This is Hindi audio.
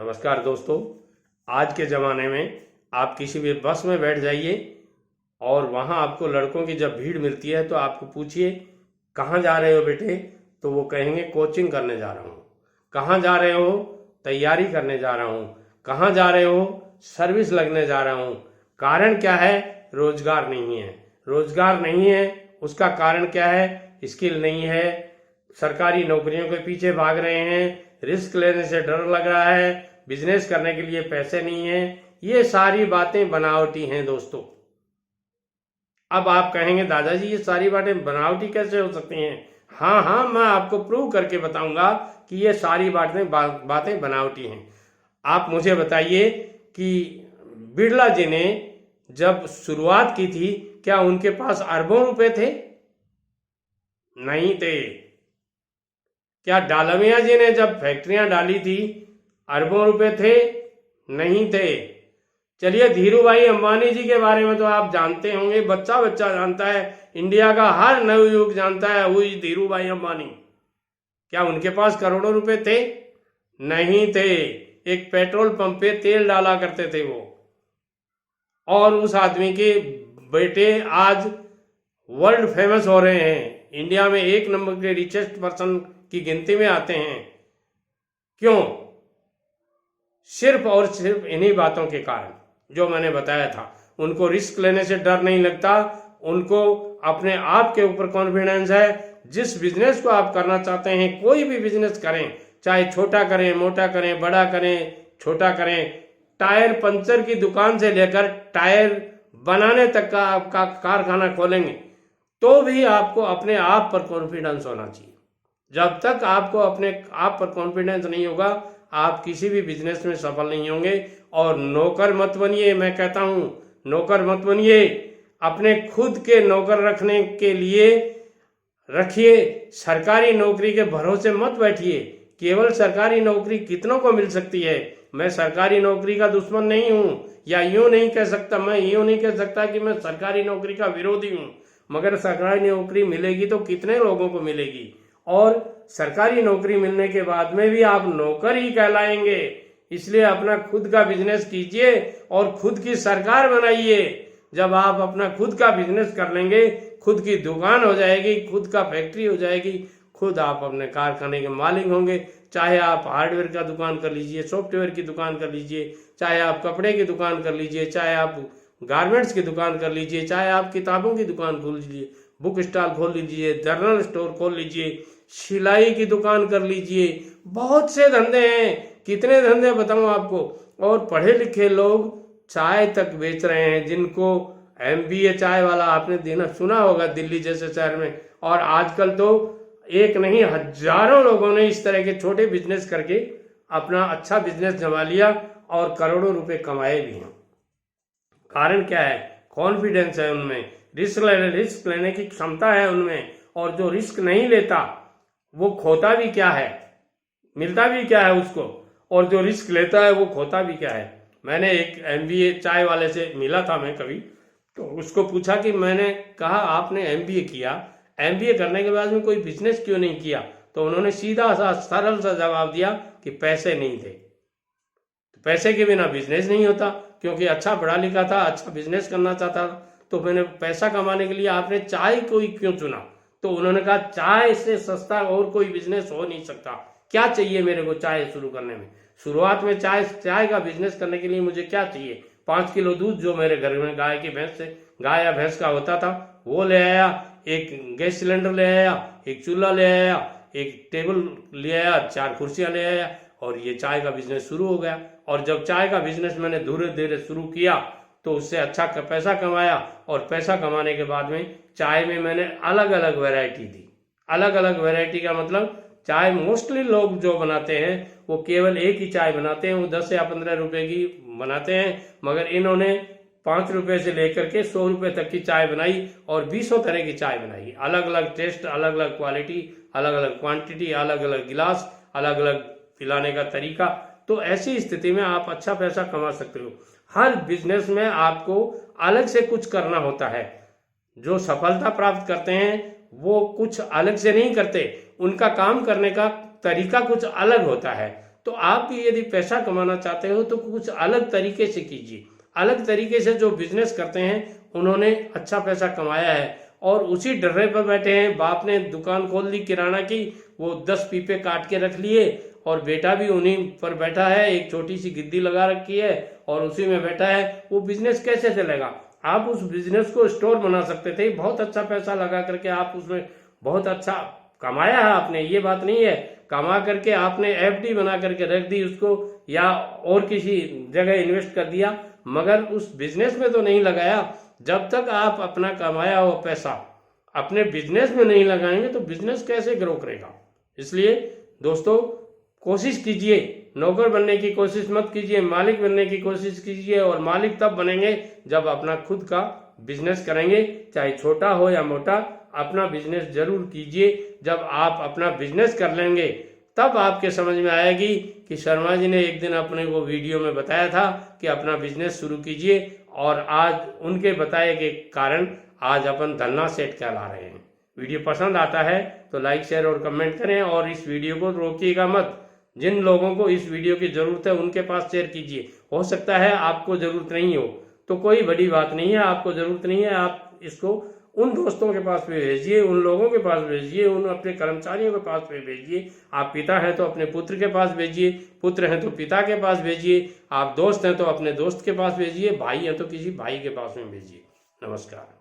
नमस्कार दोस्तों। आज के ज़माने में आप किसी भी बस में बैठ जाइए और वहाँ आपको लड़कों की जब भीड़ मिलती है तो आपको पूछिए कहाँ जा रहे हो बेटे, तो वो कहेंगे कोचिंग करने जा रहा हूँ। कहाँ जा रहे हो? तैयारी करने जा रहा हूँ। कहाँ जा रहे हो? सर्विस लगने जा रहा हूँ। कारण क्या है? रोजगार नहीं है। रोजगार नहीं है, उसका कारण क्या है? स्किल नहीं है, सरकारी नौकरियों के पीछे भाग रहे हैं, रिस्क लेने से डर लग रहा है, बिजनेस करने के लिए पैसे नहीं है। ये सारी बातें बनावटी हैं दोस्तों। अब आप कहेंगे दादाजी ये सारी बातें बनावटी कैसे हो सकती हैं? हाँ, मैं आपको प्रूव करके बताऊंगा कि ये सारी बातें बनावटी हैं। आप मुझे बताइए कि बिरला जी ने जब शुरुआत की थी, क्या उनके पास अरबों रुपए थे? नहीं थे। क्या डालमिया जी ने जब फैक्ट्रियां डाली थी अरबों रुपए थे? नहीं थे। चलिए धीरू भाई अंबानी जी के बारे में तो आप जानते होंगे, बच्चा बच्चा जानता है, इंडिया का हर नवयुवक जानता है, वो धीरू भाई अंबानी। क्या उनके पास करोड़ों रुपए थे? नहीं थे। एक पेट्रोल पंप पे तेल डाला करते थे वो। और उस आदमी के बेटे आज वर्ल्ड फेमस हो रहे हैं, इंडिया में 1 नंबर के रिचेस्ट पर्सन की गिनती में आते हैं। क्यों? सिर्फ और सिर्फ इन्हीं बातों के कारण जो मैंने बताया था। उनको रिस्क लेने से डर नहीं लगता, उनको अपने आप के ऊपर कॉन्फिडेंस है। जिस बिजनेस को आप करना चाहते हैं, कोई भी बिजनेस करें, चाहे छोटा करें, मोटा करें, बड़ा करें, छोटा करें, टायर पंचर की दुकान से लेकर टायर बनाने तक का आपका कारखाना खोलेंगे तो भी आपको अपने आप पर कॉन्फिडेंस होना चाहिए। जब तक आपको अपने आप पर कॉन्फिडेंस नहीं होगा, आप किसी भी बिजनेस में सफल नहीं होंगे। और नौकर मत बनिए, मैं कहता हूं नौकर मत बनिए। अपने खुद के नौकर रखने के लिए रखिए, सरकारी नौकरी के भरोसे मत बैठिए। केवल सरकारी नौकरी कितनों को मिल सकती है? मैं सरकारी नौकरी का दुश्मन नहीं हूं, या यूं नहीं कह सकता, मैं यूं नहीं कह सकता कि मैं सरकारी नौकरी का विरोधी हूं, मगर सरकारी नौकरी मिलेगी तो कितने लोगों को मिलेगी? और सरकारी नौकरी मिलने के बाद में भी आप नौकर ही कहलाएंगे। इसलिए अपना खुद का बिजनेस कीजिए और खुद की सरकार बनाइए। जब आप अपना खुद का बिजनेस कर लेंगे, खुद की दुकान हो जाएगी, खुद का फैक्ट्री हो जाएगी, खुद आप अपने कारखाने के मालिक होंगे। चाहे आप हार्डवेयर का दुकान कर लीजिए, सॉफ्टवेयर की दुकान कर लीजिए, चाहे आप कपड़े की दुकान कर लीजिए, चाहे आप गारमेंट्स की दुकान कर लीजिए, चाहे आप किताबों की दुकान खोल लीजिए, बुक स्टॉल खोल लीजिए, जनरल स्टोर खोल लीजिए, सिलाई की दुकान कर लीजिए। बहुत से धंधे हैं, कितने धंधे बताऊं आपको। और पढ़े लिखे लोग चाय तक बेच रहे हैं, जिनको MBA चाय वाला आपने देना सुना होगा दिल्ली जैसे शहर में। और आजकल तो एक नहीं, हजारों लोगों ने इस तरह के छोटे बिजनेस करके अपना अच्छा बिजनेस जमा लिया और करोड़ों रुपए कमाए भी हैं। कारण क्या है? कॉन्फिडेंस है उनमें, रिस्क लेने की क्षमता है उनमें। और जो रिस्क नहीं लेता वो खोता भी क्या है, मिलता भी क्या है उसको। और जो रिस्क लेता है वो खोता भी क्या है। मैंने एक MBA चाय वाले से मिला था मैं कभी, तो उसको पूछा कि मैंने कहा आपने MBA किया, MBA करने के बाद में कोई बिजनेस क्यों नहीं किया? तो उन्होंने सीधा सा सरल सा जवाब दिया कि पैसे नहीं थे। तो पैसे के बिना बिजनेस नहीं होता, क्योंकि अच्छा पढ़ा लिखा था, अच्छा बिजनेस करना चाहता था। तो मैंने पैसा कमाने के लिए आपने चाय को ही क्यों चुना? तो उन्होंने कहा चाय से सस्ता और कोई बिजनेस हो नहीं सकता। क्या चाहिए मेरे को चाय शुरू करने में? शुरुआत में चाय का बिजनेस करने के लिए मुझे क्या चाहिए? 5 किलो दूध जो मेरे घर में गाय या भैंस का होता था वो ले आया, एक गैस सिलेंडर ले आया, एक चूल्हा ले आया, एक टेबल ले आया, 4 कुर्सियां ले आया, और ये चाय का बिजनेस शुरू हो गया। और जब चाय का बिजनेस मैंने धीरे धीरे शुरू किया तो उससे अच्छा पैसा कमाया। और पैसा कमाने के बाद में चाय में मैंने अलग अलग वैरायटी दी। अलग अलग वैरायटी का मतलब, चाय मोस्टली लोग जो बनाते हैं वो केवल एक ही चाय बनाते हैं, वो 10 या 15 रुपए की बनाते हैं, मगर इन्होंने 5 रुपए से लेकर के 100 रुपए तक की चाय बनाई और 20 तरह की चाय बनाई। अलग अलग टेस्ट, अलग अलग क्वालिटी, अलग अलग क्वांटिटी, अलग अलग गिलास, अलग अलग पिलाने का तरीका। तो ऐसी स्थिति में आप अच्छा पैसा कमा सकते हो। हर बिजनेस में आपको अलग से कुछ करना होता है। जो सफलता प्राप्त करते हैं वो कुछ अलग से नहीं करते, उनका काम करने का तरीका कुछ अलग होता है। तो आप भी यदि पैसा कमाना चाहते हो तो कुछ अलग तरीके से कीजिए। अलग तरीके से जो बिजनेस करते हैं उन्होंने अच्छा पैसा कमाया है और उसी डर्रे पर बैठे हैं। बाप ने दुकान खोल दी किराना की, वो 10 पीपे काट के रख लिए और बेटा भी उन्हीं पर बैठा है, एक छोटी सी गिद्दी लगा रखी है और उसी में बैठा है। वो बिजनेस कैसे चलेगा? आप उस बिजनेस को स्टोर बना सकते थे, बहुत अच्छा पैसा लगा करके आप उसमें बहुत अच्छा कमाया है आपने, ये बात नहीं है। कमा करके आपने एफडी बना करके रख दी उसको या और किसी जगह इन्वेस्ट कर दिया, मगर उस बिजनेस में तो नहीं लगाया। जब तक आप अपना कमाया हुआ पैसा अपने बिजनेस में नहीं लगाएंगे तो बिजनेस कैसे ग्रो करेगा? इसलिए दोस्तों कोशिश कीजिए, नौकर बनने की कोशिश मत कीजिए, मालिक बनने की कोशिश कीजिए। और मालिक तब बनेंगे जब अपना खुद का बिजनेस करेंगे, चाहे छोटा हो या मोटा, अपना बिजनेस जरूर कीजिए। जब आप अपना बिजनेस कर लेंगे तब आपके समझ में आएगी कि शर्मा जी ने एक दिन अपने को वीडियो में बताया था कि अपना बिजनेस शुरू कीजिए, और आज उनके बताए के कारण आज अपन धन्ना सेठ कहला रहे हैं। वीडियो पसंद आता है तो लाइक शेयर और कमेंट करें और इस वीडियो को रोकिएगा मत। जिन लोगों को इस वीडियो की जरूरत है उनके पास शेयर कीजिए। हो सकता है आपको जरूरत नहीं हो तो कोई बड़ी बात नहीं है, आपको जरूरत नहीं है, आप इसको उन दोस्तों के पास भी भेजिए, उन लोगों के पास भेजिए, उन अपने कर्मचारियों के पास भी भेजिए। आप पिता हैं तो अपने पुत्र के पास भेजिए, पुत्र हैं तो पिता के पास भेजिए, आप दोस्त हैं तो अपने दोस्त के पास भेजिए, भाई हैं तो किसी भाई के पास में भेजिए। नमस्कार।